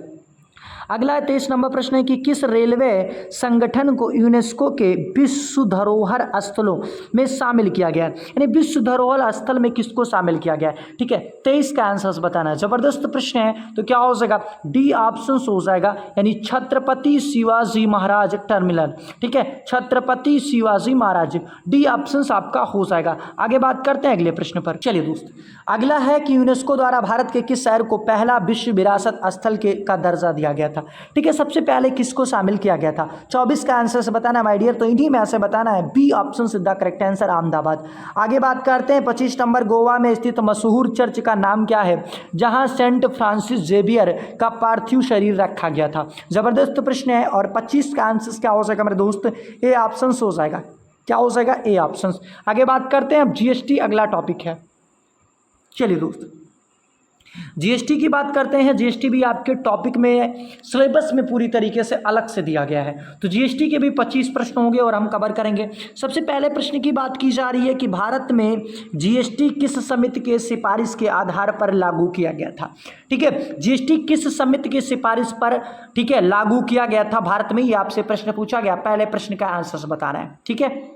अगला 23 नंबर प्रश्न है कि किस रेलवे संगठन को यूनेस्को के विश्व धरोहर स्थलों में शामिल किया गया है, यानी विश्व धरोहर स्थल में किसको शामिल किया गया है। ठीक है, 23 का आंसर बताना है। जबरदस्त प्रश्न है, तो क्या हो जाएगा, डी ऑप्शन हो जाएगा, यानी छत्रपति शिवाजी महाराज टर्मिनल। ठीक है, छत्रपति शिवाजी महाराज, डी ऑप्शन आपका हो जाएगा। आगे बात करते हैं अगले प्रश्न पर। चलिए दोस्त, अगला है कि यूनेस्को द्वारा भारत के किस शहर को पहला विश्व विरासत स्थल का दर्जा दिया गया था। ठीक है, सबसे पहले किसको शामिल किया गया था। 24 का आंसर से बताना है माय डियर, तो इन्हीं में से बताना है। बी ऑप्शन सीधा करेक्ट आंसर, अहमदाबाद। आगे बात करते हैं 25 नंबर, गोवा में स्थित मशहूर चर्च का नाम क्या है जहां सेंट फ्रांसिस जेवियर का पार्थिव शरीर रखा गया था। जबरदस्त प्रश्न है और 25 का आंसर क्या हो जाएगा मेरे दोस्त, ए ऑप्शन हो जाएगा। क्या हो जाएगा, ए ऑप्शन। आगे बात करते हैं अब जीएसटी, अगला टॉपिक है। चलिए दोस्त, जीएसटी की बात करते हैं। जीएसटी भी आपके टॉपिक में सिलेबस में पूरी तरीके से अलग से दिया गया है, तो जीएसटी के भी 25 प्रश्न होंगे और हम कवर करेंगे। सबसे पहले प्रश्न की बात की जा रही है कि भारत में जीएसटी किस समिति के सिफारिश के आधार पर लागू किया गया था। ठीक है, जीएसटी किस समिति की सिफारिश पर ठीक है लागू किया गया था भारत में, ये आपसे प्रश्न पूछा गया। पहले प्रश्न का आंसर बताना है। ठीक है,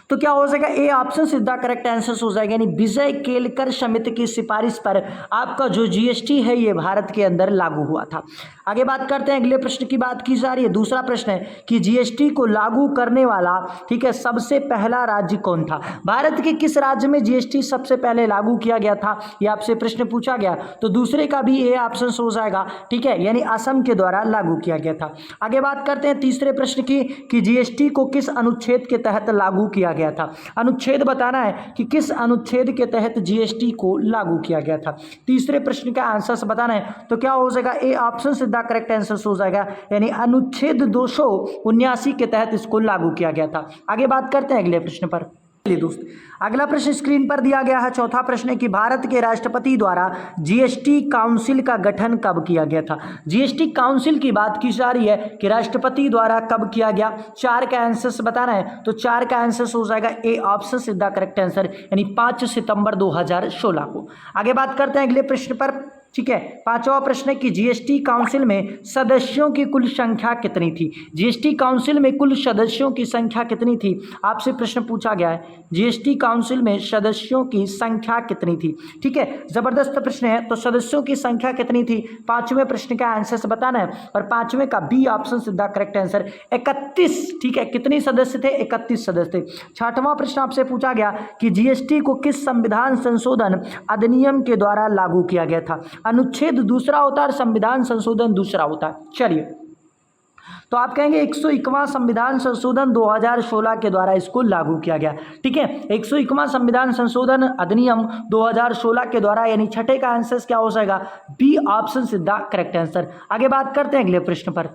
तो क्या हो जाएगा, ए ऑप्शन सीधा करेक्ट आंसर हो जाएगा, यानी विजय केलकर समिति की सिफारिश पर आपका जो जीएसटी है ये भारत के अंदर लागू हुआ था। आगे बात करते हैं, अगले प्रश्न की बात की जा रही है। दूसरा प्रश्न है कि जीएसटी को लागू करने वाला ठीक है सबसे पहला राज्य कौन था। भारत के किस राज्य में जीएसटी सबसे पहले लागू किया गया था, ये आपसे प्रश्न पूछा गया, तो दूसरे का भी ए ऑप्शन हो जाएगा। ठीक है, यानी असम के द्वारा लागू किया गया था। आगे बात करते हैं तीसरे प्रश्न की कि जीएसटी को किस अनुच्छेद के तहत लागू किया गया था। अनुच्छेद बताना है कि किस अनुच्छेद के तहत जीएसटी को लागू किया गया था। तीसरे प्रश्न का आंसर बताना है, तो क्या हो जाएगा, ए ऑप्शन सीधा करेक्ट आंसर हो जाएगा, यानी अनुच्छेद 279 के तहत इसको लागू किया गया था। आगे बात करते हैं अगले प्रश्न पर। चलिए दोस्त, अगला प्रश्न स्क्रीन पर दिया गया है। चौथा प्रश्न है कि भारत के राष्ट्रपति द्वारा जीएसटी काउंसिल का गठन कब किया गया था। जीएसटी काउंसिल की बात की जा रही है कि राष्ट्रपति द्वारा कब किया गया। 4 का आंसर बताना है, तो 4 का आंसर हो जाएगा ए ऑप्शन सीधा करेक्ट आंसर, यानी 5 सितंबर 2016 को। आगे बात करते हैं अगले प्रश्न पर। ठीक है, पांचवा प्रश्न है कि जीएसटी काउंसिल में सदस्यों की कुल संख्या कितनी थी। जीएसटी काउंसिल में कुल सदस्यों की संख्या कितनी थी, आपसे प्रश्न पूछा गया है। जीएसटी काउंसिल में सदस्यों की संख्या कितनी थी। ठीक है, जबरदस्त प्रश्न है, तो सदस्यों की संख्या कितनी थी, पांचवें प्रश्न का आंसर बताना है और पांचवें का बी ऑप्शन सीधा करेक्ट आंसर 31। ठीक है, कितने सदस्य थे, 31 सदस्य थे। छठवां प्रश्न आपसे पूछा गया कि जीएसटी को किस संविधान संशोधन अधिनियम के द्वारा लागू किया गया था। अनुच्छेद दूसरा होता है और संविधान संशोधन दूसरा होता है। चलिए, तो आप कहेंगे 101वां संविधान संशोधन 2016 के द्वारा इसको लागू किया गया। ठीक है, 101वां संविधान संशोधन अधिनियम 2016 के द्वारा, यानी छठे का आंसर क्या हो जाएगा, बी ऑप्शन सीधा करेक्ट आंसर। आगे बात करते हैं अगले प्रश्न पर।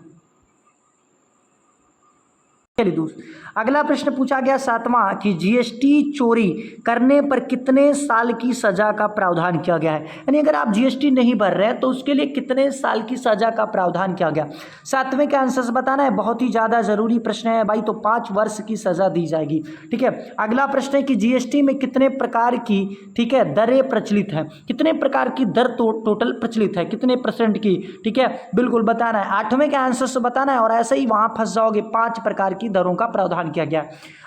चलिए दोस्त, अगला प्रश्न पूछा गया 7वां कि जीएसटी चोरी करने पर कितने साल की सजा का प्रावधान किया गया है। यानी अगर आप जीएसटी नहीं भर रहे हैं तो उसके लिए कितने साल की सजा का प्रावधान किया गया। 7वें का आंसर बताना है, बहुत ही ज़्यादा जरूरी प्रश्न है भाई, तो 5 वर्ष की सजा दी जाएगी। ठीक है, अगला प्रश्न है कि जीएसटी में कितने प्रकार की ठीक है दरें प्रचलित हैं। कितने प्रकार की दर टोटल प्रचलित है, कितने % की। ठीक है, बिल्कुल बताना है। 8वें का आंसर बताना है और ऐसे ही वहाँ फंस जाओगे, 5 प्रकार की दरों का प्रावधान किया गया।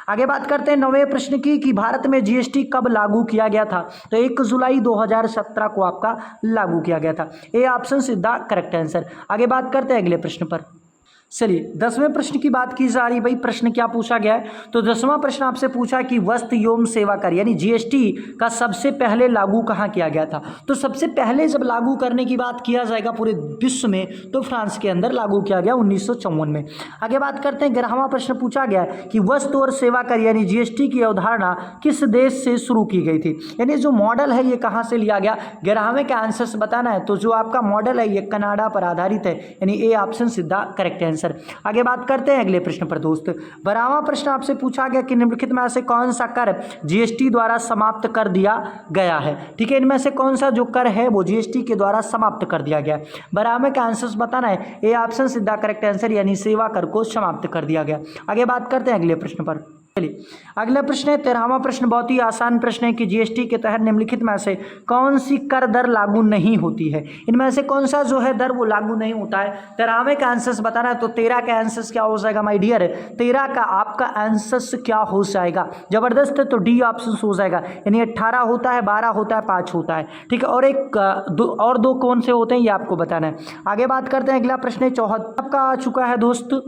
आगे बात करते हैं 9वें प्रश्न की कि भारत में जीएसटी कब लागू किया गया था। तो 1 जुलाई 2017 को आपका लागू किया गया था। ए ऑप्शन सीधा करेक्ट आंसर। आगे बात करते हैं अगले प्रश्न पर। चलिए 10वें प्रश्न की बात की जा रही है। भाई प्रश्न क्या पूछा गया है, तो 10वां प्रश्न आपसे पूछा कि वस्तु एवं सेवा कर यानी जीएसटी का सबसे पहले लागू कहाँ किया गया था। तो सबसे पहले जब लागू करने की बात किया जाएगा पूरे विश्व में तो फ्रांस के अंदर लागू किया गया 1954 में। आगे बात करते हैं 11वां प्रश्न पूछा गया कि वस्तु और सेवा कर यानी जीएसटी की अवधारणा किस देश से शुरू की गई थी, यानी जो मॉडल है ये कहाँ से लिया गया। 11वें का आंसर बताना है, तो जो आपका मॉडल है ये कनाडा पर आधारित है, यानी ए ऑप्शन सीधा करेक्ट आंसर। आगे बात करते हैं अगले प्रश्न पर दोस्त। 12वां प्रश्न आपसे पूछा गया कि निम्नलिखित में से कौन सा कर जीएसटी द्वारा समाप्त कर दिया गया है। ठीक है, इनमें से कौन सा जो कर है वो जीएसटी के द्वारा समाप्त कर दिया गया है। 12वें का आंसर बताना है, ए ऑप्शन सीधा करेक्ट आंसर, यानी सेवा कर को समाप्त कर दिया गया। आगे बात करते हैं अगले प्रश्न पर। चलिए अगला प्रश्न है 13वां प्रश्न, बहुत ही आसान प्रश्न है कि जीएसटी के तहत निम्नलिखित में से कौन सी कर दर लागू नहीं होती है। इनमें से कौन सा जो है दर वो लागू नहीं होता है। 13वें का आंसर बताना है, तो 13 का आंसर क्या हो जाएगा माय डियर, 13 का आपका आंसर क्या हो जाएगा, जबरदस्त है, तो डी ऑप्शन हो जाएगा, यानी 18 होता है, 12 होता है, 5 होता है। ठीक है, और एक दो कौन से होते हैं ये आपको बताना है। आगे बात करते हैं अगला प्रश्न है 74 आपका आ चुका है दोस्त।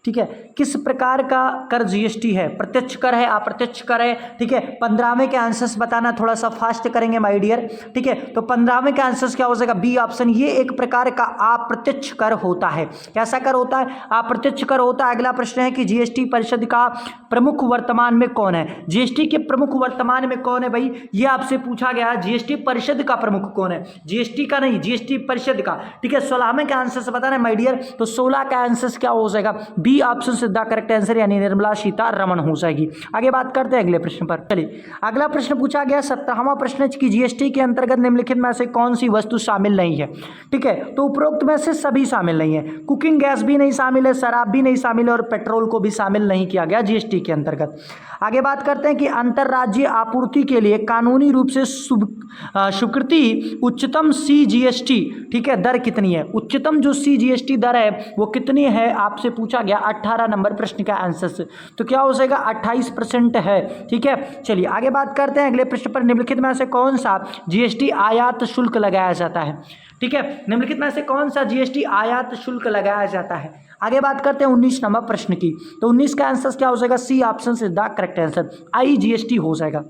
ठीक है, किस प्रकार का कर जीएसटी है, प्रत्यक्ष कर है, अप्रत्यक्ष कर है। ठीक है, 15वें के आंसर्स बताना, थोड़ा सा फास्ट करेंगे माय डियर। ठीक है, तो 15वें के आंसर्स क्या हो जाएगा, बी ऑप्शन, ये एक प्रकार का अप्रत्यक्ष कर होता है। कैसा कर होता है, अप्रत्यक्ष कर होता है। अगला प्रश्न है कि जीएसटी परिषद का प्रमुख वर्तमान में कौन है। जीएसटी के प्रमुख वर्तमान में कौन है भाई, ये आपसे पूछा गया है, जीएसटी परिषद का प्रमुख कौन है, जीएसटी का नहीं, जीएसटी परिषद का। ठीक है, 16वें के आंसर बताना है माय डियर, तो 16 का आंसर क्या हो जाएगा, बी ऑप्शन सीधा करेक्ट आंसर, यानी निर्मला सीतारमण हो जाएगी। आगे बात करते हैं अगले प्रश्न पर। चलिए अगला प्रश्न पूछा गया 17वां प्रश्न कि जीएसटी के अंतर्गत निम्नलिखित में से कौन सी वस्तु शामिल नहीं है। ठीक है, तो उपरोक्त में से सभी शामिल नहीं है, कुकिंग गैस भी नहीं शामिल है, शराब भी नहीं शामिल है, और पेट्रोल को भी शामिल नहीं किया गया जीएसटी के अंतर्गत। आगे बात करते हैं कि अंतरराज्यीय आपूर्ति के लिए कानूनी रूप से स्वीकृति उच्चतम सीजीएसटी, ठीक है, दर कितनी है। उच्चतम जो सीजीएसटी दर है वो कितनी है आपसे पूछा गया 18 नंबर प्रश्न का आंसर से, तो क्या हो जाएगा 28% है। ठीक है, चलिए आगे बात करते हैं अगले प्रश्न पर, निम्नलिखित में से कौन सा जीएसटी आयात शुल्क लगाया जाता है। ठीक है, निम्नलिखित में से कौन सा जीएसटी आयात शुल्क लगाया जाता है। आगे बात करते हैं 19 नंबर प्रश्न की, तो 19 का आंसर क्या हो जाएगा, सी ऑप्शन से द करेक्ट आंसर, आईजीएसटी हो जाएगा।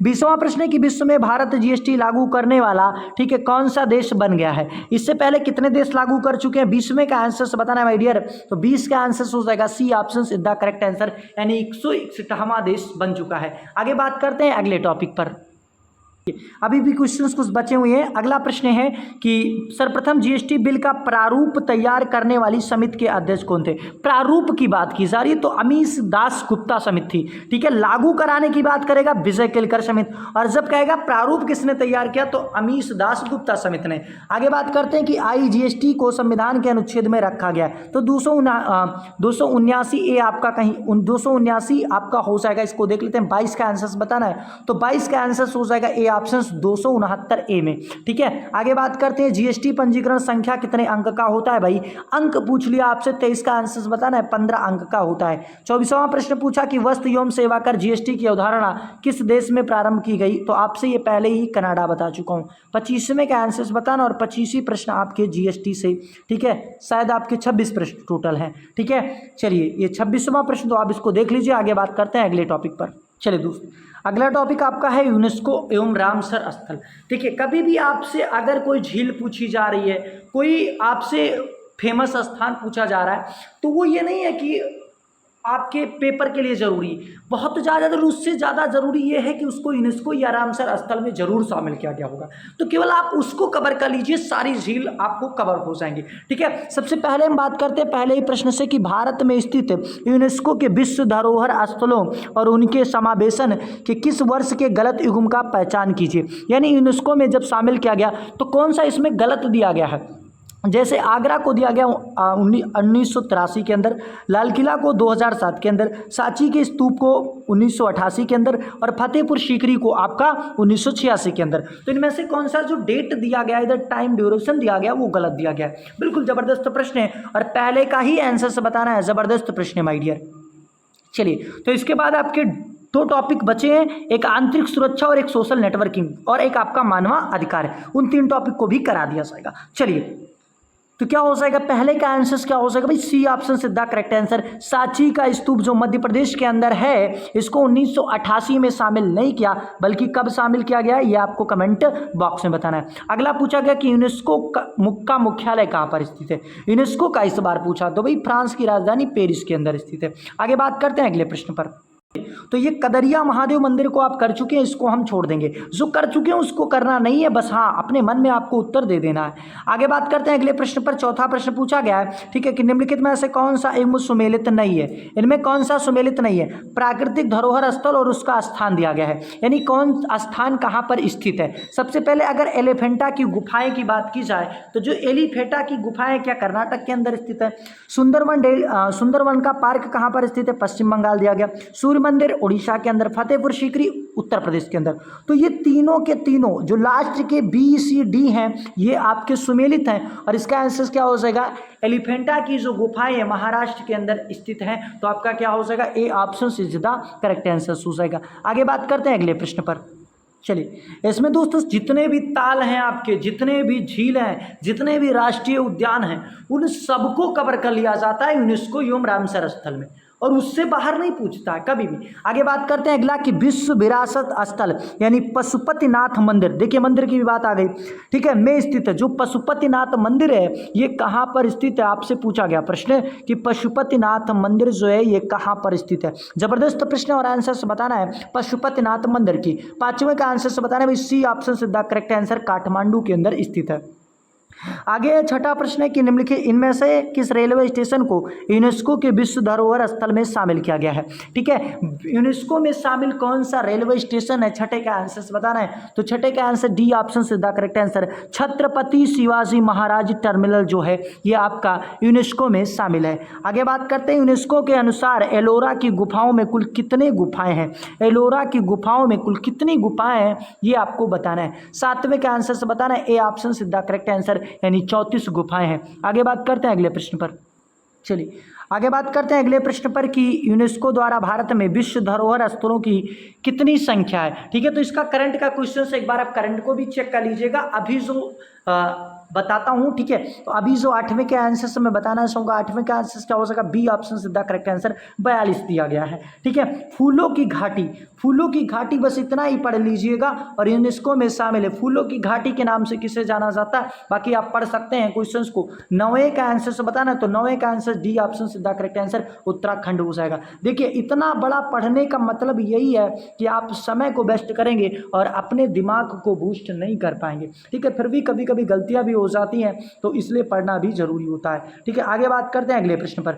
20वां प्रश्न है कि विश्व में भारत जीएसटी लागू करने वाला, ठीक है, कौन सा देश बन गया है। इससे पहले कितने देश लागू कर चुके हैं, 20वें का आंसर बताना है माय डियर, तो 20 का आंसर हो जाएगा C option is the correct answer, यानी 161वां देश बन चुका है। आगे बात करते हैं अगले टॉपिक पर, अभी भी क्वेश्चंस कुछ बचे हुए हैं। अगला प्रश्न है कि सर्वप्रथम जीएसटी बिल का प्रारूप तैयार करने वाली समिति के अध्यक्ष कौन थे। प्रारूप की बात की जा रही है तो अमीश दास गुप्ता समिति थी। ठीक है, लागू कराने की बात करेगा विजय केलकर समिति, और जब कहेगा प्रारूप किसने तैयार किया तो अमीश दास गुप्ता समिति ने। आगे बात करते हैं कि आईजीएसटी को संविधान के अनुच्छेद में रखा गया है, तो 279 ए आपका कहीं 279 आपका हो जाएगा, इसको देख लेते हैं। 22 का आंसर बताना है, तो 22 का आंसर हो जाएगा ए ऑप्शन 269 ए में। ठीक है, आगे बात करते हैं जीएसटी पंजीकरण संख्या कितने अंक का होता है भाई, अंक पूछ लिया आपसे, 23 का आंसर बताना है 15 अंक का होता है। 24वां प्रश्न पूछा कि वस्तु एवं सेवा कर जीएसटी की अवधारणा किस देश में प्रारंभ की गई, तो आपसे ये पहले ही कनाडा बता चुका हूं। 25वें का आंसर बताना, और 25 प्रश्न आपके जीएसटी से। ठीक है, शायद आपके 26 प्रश्न टोटल हैं। ठीक है, चलिए ये 26वां प्रश्न तो आप इसको देख लीजिए। आगे बात करते हैं अगले टॉपिक पर। चलिए दोस्त, अगला टॉपिक आपका है यूनेस्को एवं रामसर स्थल। देखिए, कभी भी आपसे अगर कोई झील पूछी जा रही है, कोई आपसे फेमस स्थान पूछा जा रहा है, तो वो ये नहीं है कि आपके पेपर के लिए ज़रूरी, बहुत ज़्यादा उससे ज़्यादा ज़रूरी ये है कि उसको यूनेस्को या रामसर स्थल में ज़रूर शामिल किया गया होगा। तो केवल आप उसको कवर कर लीजिए, सारी झील आपको कवर हो जाएंगी। ठीक है, सबसे पहले हम बात करते हैं पहले ही प्रश्न से कि भारत में स्थित यूनेस्को के विश्व धरोहर स्थलों और उनके समावेशन के किस वर्ष के गलत युग्म का पहचान कीजिए। यानी यूनेस्को में जब शामिल किया गया तो कौन सा इसमें गलत दिया गया है। जैसे आगरा को दिया गया 1983 के अंदर, लाल किला को 2007 के अंदर, सांची के स्तूप को 1988 के अंदर, और फतेहपुर सीकरी को आपका 1986 के अंदर। तो इनमें से कौन सा जो डेट दिया गया, इधर टाइम ड्यूरेशन दिया गया, वो गलत दिया गया है। बिल्कुल ज़बरदस्त प्रश्न है, और पहले का ही आंसर से बताना है, ज़बरदस्त प्रश्न है माय डियर। चलिए, तो इसके बाद आपके दो टॉपिक बचे हैं, एक आंतरिक सुरक्षा और एक सोशल नेटवर्किंग और एक आपका मानवाधिकार है। उन 3 टॉपिक को भी करा दिया जाएगा। चलिए, तो क्या हो जाएगा, पहले का आंसर क्या हो जाएगा भाई, सी ऑप्शन सीधा करेक्ट आंसर। सांची का स्तूप जो मध्य प्रदेश के अंदर है, इसको 1988 में शामिल नहीं किया, बल्कि कब शामिल किया गया ये आपको कमेंट बॉक्स में बताना है। अगला पूछा गया कि यूनेस्को का मुख्यालय कहाँ पर स्थित है। यूनेस्को का इस बार पूछा तो भाई फ्रांस की राजधानी पेरिस के अंदर स्थित है। आगे बात करते हैं अगले प्रश्न पर। तो ये कदरिया महादेव मंदिर को आप कर चुके हैं, इसको हम छोड़ देंगे, जो कर चुके हैं उसको करना नहीं है, बस हाँ अपने मन में आपको उत्तर दे देना है। आगे बात करते हैं अगले प्रश्न पर। चौथा प्रश्न पूछा गया है, ठीक है, कि निम्नलिखित में से कौन सा एवं सुमेलित नहीं है। इनमें कौन सा सुमेलित नहीं है। प्राकृतिक धरोहर स्थल और उसका स्थान दिया गया है, यानी कौन स्थान कहाँ पर स्थित है। सबसे पहले अगर एलिफेंटा की गुफाएं की बात की जाए तो जो एलिफेंटा की गुफाएं क्या कर्नाटक के अंदर स्थित है। सुंदरवन का पार्क कहाँ पर स्थित है, पश्चिम बंगाल दिया गया। सूर्य मंदिर उड़ीसा के अंदर, फतेहपुर सीकरी उत्तर प्रदेश के अंदर। तो ये तीनों के तीनों जो लास्ट के बी सी डी हैं ये आपके सुमेलित हैं, और इसका आंसर क्या हो जाएगा, एलिफेंटा की जो गुफाएं हैं महाराष्ट्र के अंदर स्थित हैं। तो आपका क्या हो जाएगा, A option is the correct answer हो जाएगा। आगे बात करते हैं अगले प्रश्न पर। चलिए, इसमें दोस्तों जितने भी ताल हैं आपके, जितने भी झील हैं, जितने भी राष्ट्रीय उद्यान हैं, उन सबको कवर कर लिया जाता है यूनेस्को एवं रामसर स्थल में, और उससे बाहर नहीं पूछता है कभी भी। आगे बात करते हैं अगला कि विश्व विरासत स्थल यानी पशुपतिनाथ मंदिर, देखिए मंदिर की भी बात आ गई, ठीक है, में स्थित है। जो पशुपतिनाथ मंदिर है ये कहाँ पर स्थित है, आपसे पूछा गया प्रश्न कि पशुपतिनाथ मंदिर जो है ये कहाँ पर स्थित है। जबरदस्त प्रश्न, और आंसर से बताना है पशुपतिनाथ मंदिर की। 5वें का आंसर से बताना है, सी ऑप्शन से द करेक्ट आंसर काठमांडू के अंदर स्थित है। आगे छठा प्रश्न है कि निम्नलिखित इनमें से किस रेलवे स्टेशन को यूनेस्को के विश्व धरोहर स्थल में शामिल किया गया है। ठीक है, यूनेस्को में शामिल कौन सा रेलवे स्टेशन है, छठे का आंसर से बताना है। तो छठे का आंसर डी ऑप्शन से the correct answer, Chhatrapati Shivaji Maharaj terminal जो है ये आपका यूनेस्को में शामिल है। आगे बात करते हैं, यूनेस्को के अनुसार एलोरा की गुफाओं में कुल कितने गुफाएं हैं। एलोरा की गुफाओं में कुल कितनी गुफाएं हैं ये आपको बताना है। 7वें के आंसर से बताना है, ए ऑप्शन से द करेक्ट आंसर यानी 34 गुफाएं हैं। आगे बात करते हैं अगले प्रश्न पर। चलिए आगे बात करते हैं अगले प्रश्न पर कि यूनेस्को द्वारा भारत में विश्व धरोहर स्थलों की कितनी संख्या है। ठीक है, तो इसका करंट का क्वेश्चन से एक बार आप करंट को भी चेक कर लीजिएगा। अभी जो बताता हूँ, ठीक है, तो अभी जो 8वें के आंसर से मैं बताना चाहूँगा, 8वें का आंसर क्या हो सका, बी ऑप्शन से द करेक्ट आंसर 42 दिया गया है। ठीक है, फूलों की घाटी, फूलों की घाटी बस इतना ही पढ़ लीजिएगा और यूनेस्को में शामिल है। फूलों की घाटी के नाम से किसे जाना जाता है, बाकी आप पढ़ सकते हैं क्वेश्चंस को। 9वें का आंसर से बताना, तो 9वें का आंसर डी ऑप्शन से द करेक्ट आंसर उत्तराखंड हो जाएगा। देखिए इतना बड़ा पढ़ने का मतलब यही है कि आप समय को वेस्ट करेंगे और अपने दिमाग को बूस्ट नहीं कर पाएंगे। ठीक है, फिर भी कभी कभी गलतियां भी हो जाती हैं, तो इसलिए पढ़ना भी जरूरी होता है। ठीक है, आगे बात करते हैं अगले प्रश्न पर।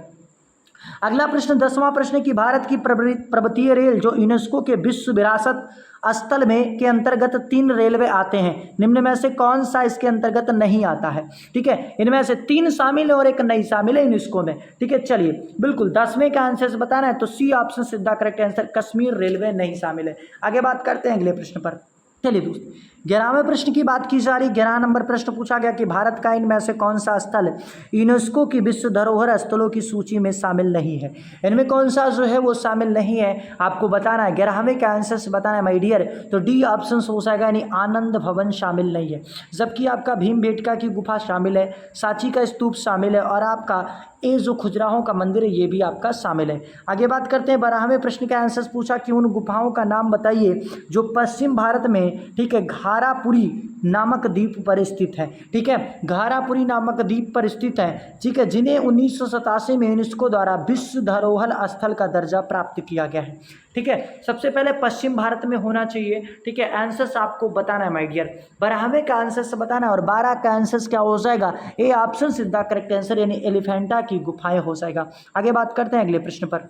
अगला प्रश्न 10वां प्रश्न कि भारत की पर्वतीय रेल जो यूनेस्को के विश्व विरासत स्थल में के अंतर्गत 3 रेलवे आते हैं, निम्न में से कौन सा इसके अंतर्गत नहीं आता है। ठीक है, इनमें से 3 शामिल है और एक नहीं शामिल है यूनेस्को में। ठीक है, चलिए बिल्कुल 10वें का आंसर से बताना है, तो सी ऑप्शन से the correct answer Kashmir railway नहीं शामिल है। आगे बात करते हैं अगले प्रश्न पर। चलिए दोस्तों 11वें प्रश्न की बात की जा रही। 11 नंबर प्रश्न पूछा गया कि भारत का इनमें से कौन सा स्थल यूनेस्को की विश्व धरोहर स्थलों की सूची में शामिल नहीं है। इनमें कौन सा जो है वो शामिल नहीं है, आपको बताना है। 11वें के आंसर से बताना है माय डियर, तो डी ऑप्शन हो जाएगा, यानी आनंद भवन शामिल नहीं है। जबकि आपका भीमबेटका की गुफा शामिल है, सांची का स्तूप शामिल है, और आपका ये जो खुजराहों का मंदिर है ये भी आपका शामिल है। आगे बात करते हैं 12वें प्रश्न का आंसर पूछा कि उन गुफाओं का नाम बताइए जो पश्चिम भारत में, ठीक है, घारापुरी नामक द्वीप पर स्थित है। ठीक है, घारापुरी नामक द्वीप पर स्थित है, ठीक है, जिन्हें 1987 में यूनेस्को द्वारा विश्व धरोहर स्थल का दर्जा प्राप्त किया गया है। ठीक है, सबसे पहले पश्चिम भारत में होना चाहिए। ठीक है, आंसर्स आपको बताना है माय डियर। 12वें का आंसर से बताना है, और 12 का आंसर क्या हो जाएगा, ए ऑप्शन सीधा करेक्ट आंसर, यानी एलिफेंटा की गुफाएं हो जाएगा। आगे बात करते हैं अगले प्रश्न पर।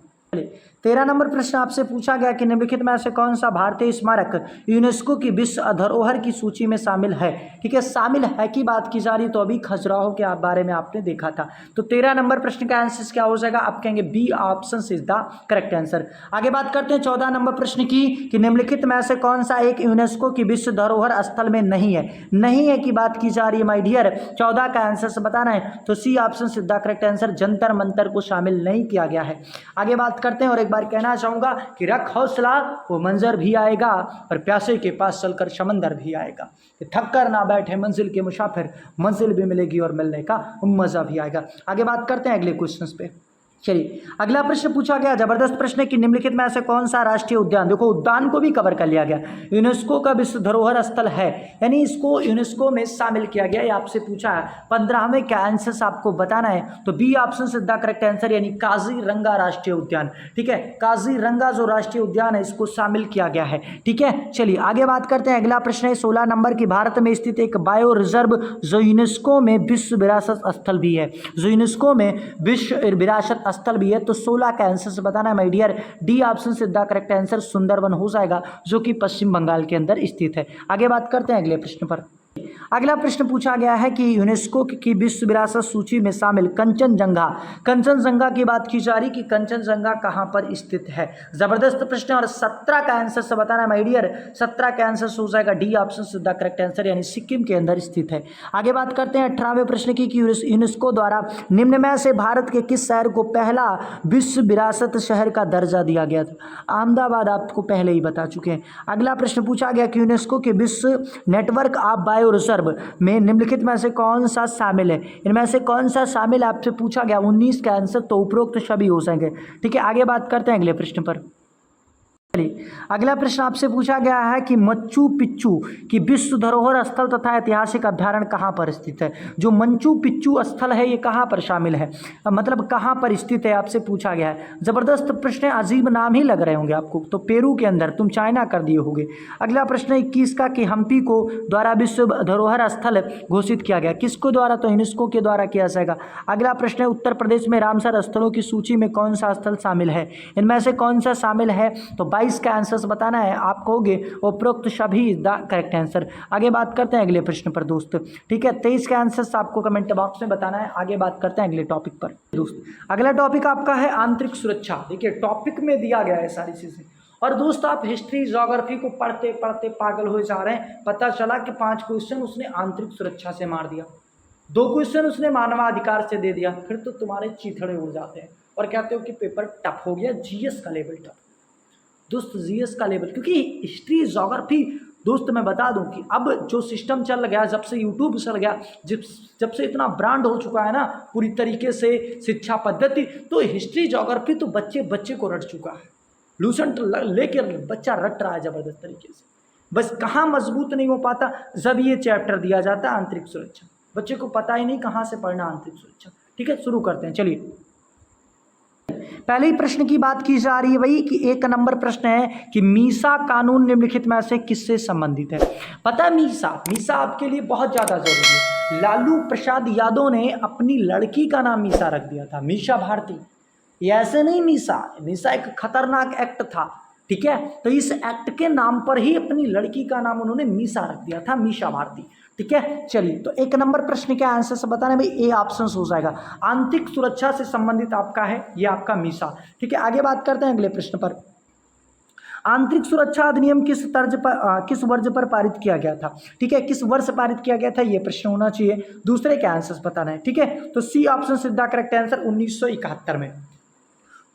13 नंबर प्रश्न आपसे पूछा गया कि निम्नलिखित में से कौन सा भारतीय स्मारक यूनेस्को की विश्व धरोहर की सूची में शामिल है। ठीक है, शामिल है की बात की जा रही, तो अभी खजुराहो के बारे में आपने देखा था। तो 13 नंबर प्रश्न का आंसर क्या हो जाएगा, आप कहेंगे B option is the correct answer. आगे बात करते हैं 14 नंबर प्रश्न की कि निम्नलिखित में से कौन सा एक यूनेस्को की विश्व धरोहर स्थल में नहीं है। नहीं है की बात की जा रही है माय डियर। 14 का आंसर से बताना है, तो C option is the correct answer, Jantar Mantar को शामिल नहीं किया गया है। आगे बात करते हैं और एक बार कहना चाहूँगा कि रख हौसला, वो मंजर भी आएगा और प्यासे के पास चलकर समंदर भी आएगा। कि थक कर ना बैठे मंजिल के मुसाफिर, मंजिल भी मिलेगी और मिलने का मज़ा भी आएगा। आगे बात करते हैं अगले क्वेश्चन पे। चलिए अगला प्रश्न पूछा गया, जबरदस्त प्रश्न है कि निम्नलिखित में ऐसे कौन सा राष्ट्रीय उद्यान, देखो उद्यान को भी कवर कर लिया गया, यूनेस्को का विश्व धरोहर स्थल है, यानी इसको यूनेस्को में शामिल किया गया। ये आपसे पूछा है 15वें का आंसर आपको बताना है, तो बी ऑप्शन से द करेक्ट आंसर, यानी काजीरंगा राष्ट्रीय उद्यान। ठीक है, काजीरंगा जो राष्ट्रीय उद्यान है इसको शामिल किया गया है। ठीक है, चलिए आगे बात करते हैं। अगला प्रश्न है 16 नंबर की, भारत में स्थित एक बायो रिजर्व जो यूनेस्को में विश्व विरासत स्थल भी है, जो यूनेस्को में विश्व विरासत स्थल भी है, तो 16 का आंसर से बताना है माय डियर। डी ऑप्शन से द करेक्ट आंसर सुंदरवन हो जाएगा, जो कि पश्चिम बंगाल के अंदर स्थित है। आगे बात करते हैं अगले प्रश्न पर। अगला प्रश्न पूछा गया है कि यूनेस्को की विश्व विरासत सूची में शामिल कंचनजंगा, कंचनजंगा की बात की जा रही कि कंचनजंगा कहां पर स्थित है। जबरदस्त प्रश्न, और 17 का आंसर से बताना है माय डियर। 17 का आंसर हो जाएगा डी ऑप्शन से द करेक्ट आंसर, यानी सिक्किम के अंदर स्थित है। आगे बात करते हैं 18वें प्रश्न की, यूनेस्को द्वारा निम्न में से भारत के किस शहर को पहला विश्व विरासत शहर का दर्जा दिया गया था। अहमदाबाद आपको पहले ही बता चुके हैं। अगला प्रश्न पूछा गया कि यूनेस्को के विश्व नेटवर्क ऑफ बायो रिजर्व में निम्नलिखित में से कौन सा शामिल है, इनमें से कौन सा शामिल है आपसे पूछा गया। 19 का आंसर तो उपरोक्त सभी हो जाएंगे। ठीक है, आगे बात करते हैं अगले प्रश्न पर। अगला प्रश्न आपसे पूछा गया है कि मच्चू पिच्चू की विश्व धरोहर स्थल तथा ऐतिहासिक अभ्यारण्य कहाँ पर स्थित है। जो मंचू पिच्चू स्थल है ये कहाँ पर शामिल है, मतलब कहाँ पर स्थित है आपसे पूछा गया है। जबरदस्त प्रश्न है, अजीब नाम ही लग रहे होंगे आपको, तो पेरू के अंदर, तुम चाइना कर दिए होंगे। अगला प्रश्न है 21 का कि हम्पी को द्वारा विश्व धरोहर स्थल घोषित किया गया, किसको द्वारा, तो यूनेस्को के द्वारा किया जाएगा। अगला प्रश्न है उत्तर प्रदेश में रामसर स्थलों की सूची में कौन सा स्थल शामिल है, इनमें से कौन सा शामिल है, तो 22 का आंसर बताना है। आप कहोगे उपरोक्त सभी द करेक्ट आंसर। आगे बात करते हैं अगले प्रश्न पर दोस्त। ठीक है, 23 का आंसर आपको कमेंट बॉक्स में बताना है। आगे बात करते हैं अगले टॉपिक पर दोस्त। अगला टॉपिक आपका है आंतरिक सुरक्षा। देखिए टॉपिक में दिया गया है सारी चीजें, और दोस्त आप हिस्ट्री ज्योग्राफी को पढ़ते पढ़ते पागल हो जा रहे हैं। पता चला कि 5 क्वेश्चन उसने आंतरिक सुरक्षा से मार दिया, 2 क्वेश्चन उसने मानवाधिकार से दे दिया, फिर तो तुम्हारे चीथड़े उड़ जाते हैं और कहते हो कि पेपर टफ हो गया, जीएस का लेवल टफ। दोस्त जीएस का लेवल, क्योंकि हिस्ट्री ज्योग्राफी दोस्त मैं बता दूं कि अब जो सिस्टम चल गया, जब से यूट्यूब चल गया, जब से इतना ब्रांड हो चुका है ना पूरी तरीके से शिक्षा पद्धति, तो हिस्ट्री ज्योग्राफी तो बच्चे को रट चुका है। लूसेंट लेकर बच्चा रट रहा है जबरदस्त तरीके से। बस कहाँ मजबूत नहीं हो पाता, जब ये चैप्टर दिया जाता है आंतरिक सुरक्षा, बच्चे को पता ही नहीं कहाँ से पढ़ना आंतरिक सुरक्षा। ठीक है, शुरू करते हैं। चलिए पहले ही प्रश्न की बात की जा रही है भाई कि 1 नंबर प्रश्न है कि मीसा कानून निम्नलिखित में से किससे संबंधित है। पता है मीसा आपके लिए बहुत ज्यादा जरूरी है। लालू प्रसाद यादव ने अपनी लड़की का नाम मीसा रख दिया था, मीसा भारती। ये ऐसे नहीं, मीसा एक खतरनाक एक्ट था। ठीक है, तो इस एक्ट के नाम पर ही अपनी लड़की का नाम उन्होंने मीसा रख दिया था, मीसा भारती। ठीक है, चलिए तो 1 नंबर प्रश्न के आंसर से बताना भाई, ए ऑप्शन हो जाएगा। आंतरिक सुरक्षा से संबंधित आपका है ये आपका मीसा। ठीक है, आगे बात करते हैं अगले प्रश्न पर। आंतरिक सुरक्षा अधिनियम किस वर्ष पर पारित किया गया था। ठीक है, किस वर्ष पारित किया गया था ये प्रश्न होना चाहिए। दूसरे के आंसर बताना है। ठीक है, तो सी ऑप्शन सीधा करेक्ट आंसर 1971 में।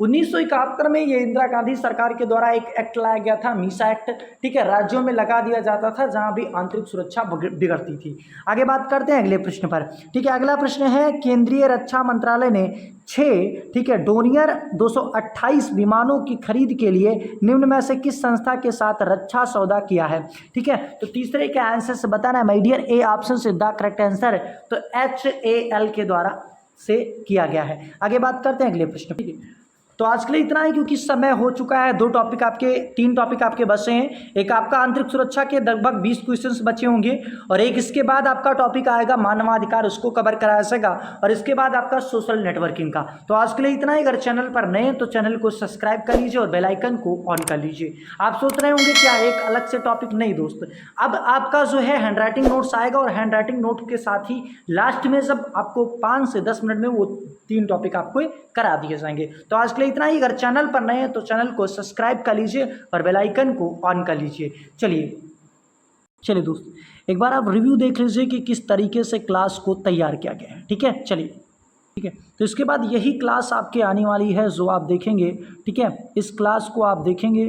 1971 में ये इंदिरा गांधी सरकार के द्वारा एक एक्ट लाया गया था, मीसा एक्ट। ठीक है, राज्यों में लगा दिया जाता था जहां भी आंतरिक सुरक्षा बिगड़ती थी। आगे बात करते हैं अगले प्रश्न पर। ठीक है, अगला प्रश्न है केंद्रीय रक्षा मंत्रालय ने 6 ठीक है डोनियर 228 विमानों की खरीद के लिए निम्न में से किस संस्था के साथ रक्षा सौदा किया है। ठीक है, तो तीसरे के आंसर से बताना है माय डियर। ए ऑप्शन से द करेक्ट आंसर, तो HAL के द्वारा से किया गया है। आगे बात करते हैं अगले प्रश्न। ठीक है, तो आज के लिए इतना ही, क्योंकि समय हो चुका है। 3 टॉपिक आपके बचे हैं। एक आपका आंतरिक सुरक्षा के लगभग 20 क्वेश्चंस बचे होंगे, और एक इसके बाद आपका टॉपिक आएगा मानवाधिकार, उसको कवर कराया जाएगा, और इसके बाद आपका सोशल नेटवर्किंग का। तो आज के लिए इतना ही। अगर चैनल पर नए हैं तो चैनल को सब्सक्राइब कर लीजिए और बेल आइकन को ऑन कर लीजिए। आप सोच रहे होंगे क्या एक अलग से टॉपिक, नहीं दोस्त, अब आपका जो है हैंडराइटिंग नोट्स आएगा, और हैंडराइटिंग नोट के साथ ही लास्ट में जब आपको 5 से 10 मिनट में वो 3 टॉपिक आपको करा दिए जाएंगे। तो आज के लिए इतना ही। अगर चैनल पर नए हैं तो चैनल को सब्सक्राइब कर लीजिए और बेल आइकन को ऑन कर लीजिए। चलिए दोस्त, एक बार आप रिव्यू देख लीजिए कि किस तरीके से क्लास को तैयार किया गया है। ठीक है, चलिए। ठीक है। तो इसके बाद यही क्लास आपके आने वाली है जो आप देखेंगे, ठीक है। इस क्लास को आप देखेंगे,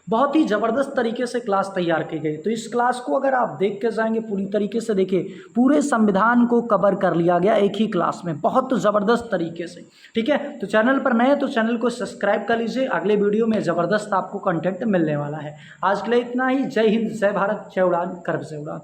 बहुत ही ज़बरदस्त तरीके से क्लास तैयार की गई। तो इस क्लास को अगर आप देख के जाएंगे पूरी तरीके से, देखिए पूरे संविधान को कवर कर लिया गया एक ही क्लास में, बहुत जबरदस्त तरीके से, ठीक है। तो चैनल पर नए तो चैनल को सब्सक्राइब कर लीजिए, अगले वीडियो में ज़बरदस्त आपको कंटेंट मिलने वाला है। आज के लिए इतना ही। जय हिंद, जय भारत, जय उड़ान, गर्व से उड़ान।